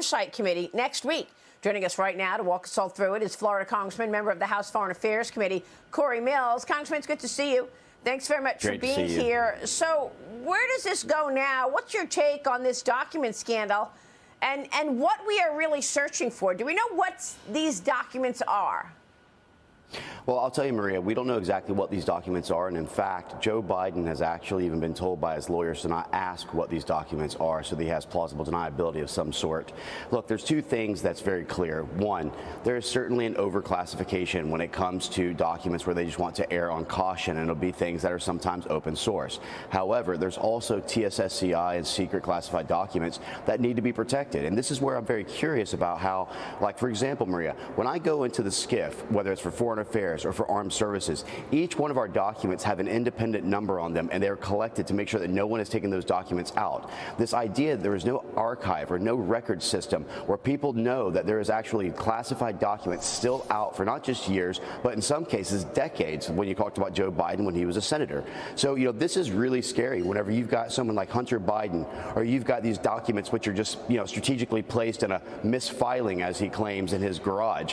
Oversight Committee next week. Joining us right now to walk us all through it is Florida Congressman, member of the House Foreign Affairs Committee, Corey Mills. Congressman, it's good to see you. Thanks very much for being here. So where does this go now? What's your take on this document scandal and what we are really searching for? Do we know what these documents are? Well, I'll tell you, Maria, we don't know exactly what these documents are. And in fact, Joe Biden has actually even been told by his lawyers to not ask what these documents are, so that he has plausible deniability of some sort. Look, there's two things that's very clear. One, there is certainly an overclassification when it comes to documents where they just want to err on caution, and it'll be things that are sometimes open source. However, there's also TSSCI and secret classified documents that need to be protected. And this is where I'm very curious about how, like, for example, Maria, when I go into the SCIF, whether it's for foreign affairs or for armed services, each one of our documents have an independent number on them, and they're collected to make sure that no one is taking those documents out. This idea that there is no archive or no record system where people know that there is actually classified documents still out for not just years, but in some cases decades, when you talked about Joe Biden when he was a senator. So, this is really scary whenever you've got someone like Hunter Biden, or you've got these documents which are just, strategically placed in a misfiling, as he claims, in his garage.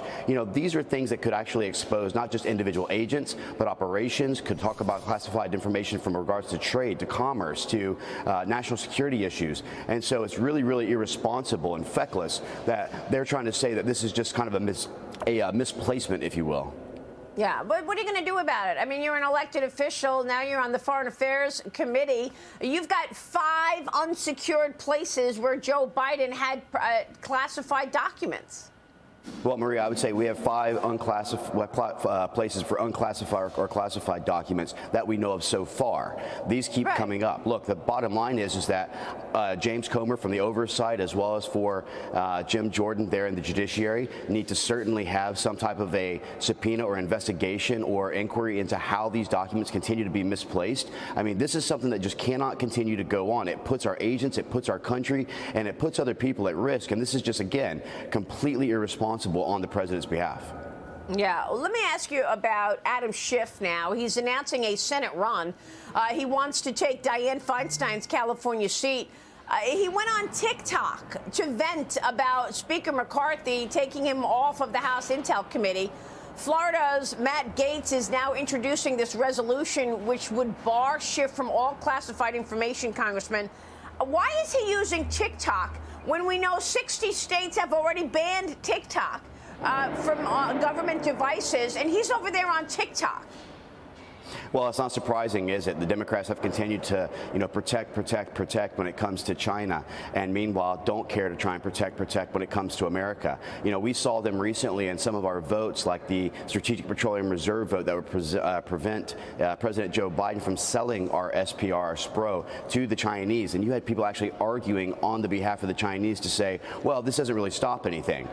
These are things that could actually expose not just individual agents, but operations. Could talk about classified information from regards to trade, to commerce, to national security issues. And so it's really, really irresponsible and feckless that they're trying to say that this is just kind of a misplacement, if you will. Yeah, but what are you going to do about it? I mean, you're an elected official. Now you're on the Foreign Affairs Committee. You've got 5 unsecured places where Joe Biden had classified documents. Well, Maria, I would say we have 5 places for unclassified or classified documents that we know of so far. These keep coming up. Look, the bottom line is that James Comer from the Oversight, as well as for Jim Jordan there in the judiciary, need to certainly have some type of a subpoena or investigation or inquiry into how these documents continue to be misplaced. I mean, this is something that just cannot continue to go on. It puts our agents, it puts our country, and it puts other people at risk. And this is just, again, completely irresponsible on the president's behalf. Yeah, well, let me ask you about Adam Schiff now. He's announcing a Senate run. He wants to take Dianne Feinstein's California seat. He went on TikTok to vent about Speaker McCarthy taking him off of the House Intel Committee. Florida's Matt Gaetz is now introducing this resolution which would bar Schiff from all classified information, Congressman. Why is he using TikTok when we know 60 states have already banned TikTok from government devices, and he's over there on TikTok? Well, it's not surprising, is it? The Democrats have continued to, protect when it comes to China, and meanwhile don't care to try and protect when it comes to America. We saw them recently in some of our votes, like the Strategic Petroleum Reserve vote that would prevent President Joe Biden from selling our SPR, our SPRO, to the Chinese. And you had people actually arguing on the behalf of the Chinese to say, well, this doesn't really stop anything.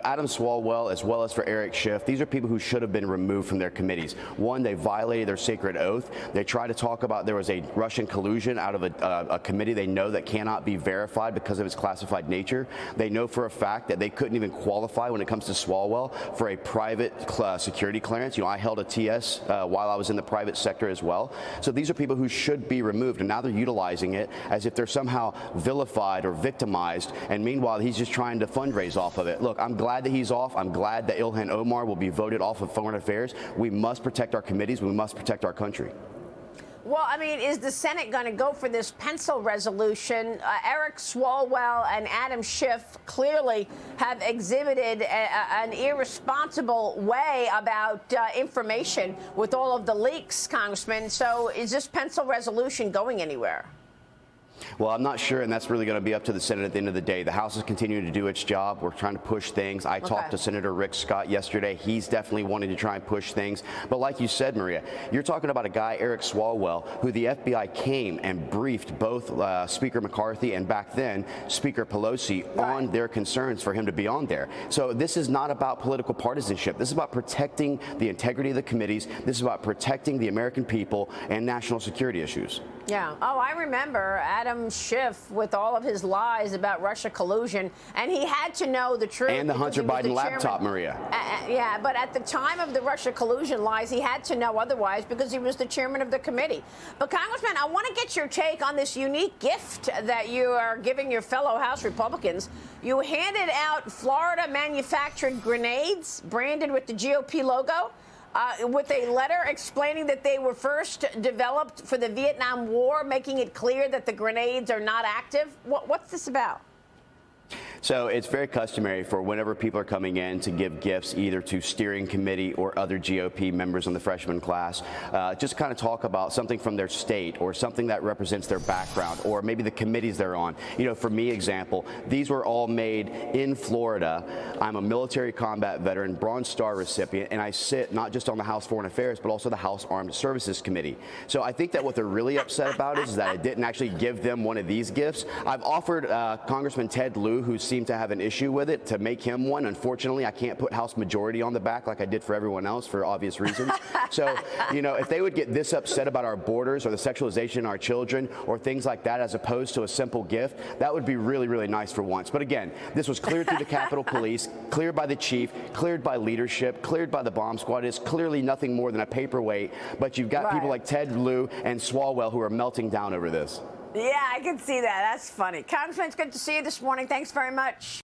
Adam Swalwell, as well as for Eric Schiff, these are people who should have been removed from their committees. One, they violated their sacred oath. They try to talk about there was a Russian collusion out of a committee they know that cannot be verified because of its classified nature. They know for a fact that they couldn't even qualify when it comes to Swalwell for a private security clearance. I held a TS while I was in the private sector as well. So these are people who should be removed, and now they're utilizing it as if they're somehow vilified or victimized, and meanwhile he's just trying to fundraise off of it. Look, I'm glad that he's off. I'm glad that Ilhan Omar will be voted off of Foreign Affairs. We must protect our committees. We must protect our country. Well, I mean, is the Senate going to go for this pencil resolution? Eric Swalwell and Adam Schiff clearly have exhibited an irresponsible way about information with all of the leaks, Congressman. So is this pencil resolution going anywhere? Well, I'm not sure, and that's really going to be up to the Senate at the end of the day. The House is continuing to do its job. We're trying to push things. I talked to Senator Rick Scott yesterday. He's definitely wanting to try and push things. But like you said, Maria, you're talking about a guy, Eric Swalwell, who the FBI came and briefed both Speaker McCarthy and back then Speaker Pelosi on their concerns for him to be on there. So this is not about political partisanship. This is about protecting the integrity of the committees. This is about protecting the American people and national security issues. Yeah. Oh, I remember Adam Schiff with all of his lies about Russia collusion, and he had to know the truth. And the Hunter Biden laptop, Maria. Yeah, but at the time of the Russia collusion lies, he had to know otherwise because he was the chairman of the committee. But, Congressman, I want to get your take on this unique gift that you are giving your fellow House Republicans. You handed out Florida-manufactured grenades branded with the GOP logo. With a letter explaining that they were first developed for the Vietnam War, making it clear that the grenades are not active. What's this about? So it's very customary for whenever people are coming in to give gifts either to steering committee or other GOP members in the freshman class, just kind of talk about something from their state or something that represents their background or maybe the committees they're on. You know, for me, example, these were all made in Florida. I'm a military combat veteran, Bronze Star recipient, and I sit not just on the House Foreign Affairs, but also the House Armed Services Committee. So I think that what they're really upset about is that I didn't actually give them one of these gifts. I've offered Congressman Ted Lieu, who seemed to have an issue with it, to make him one. Unfortunately, I can't put House majority on the back like I did for everyone else for obvious reasons. So, you know, if they would get this upset about our borders or the sexualization of our children or things like that as opposed to a simple gift, that would be really, really nice for once. But again, this was cleared through the Capitol Police, cleared by the chief, cleared by leadership, cleared by the bomb squad. It's clearly nothing more than a paperweight, but you've got people like Ted Lieu and Swalwell who are melting down over this. Yeah, I can see that. That's funny. Congressman, it's good to see you this morning. Thanks very much.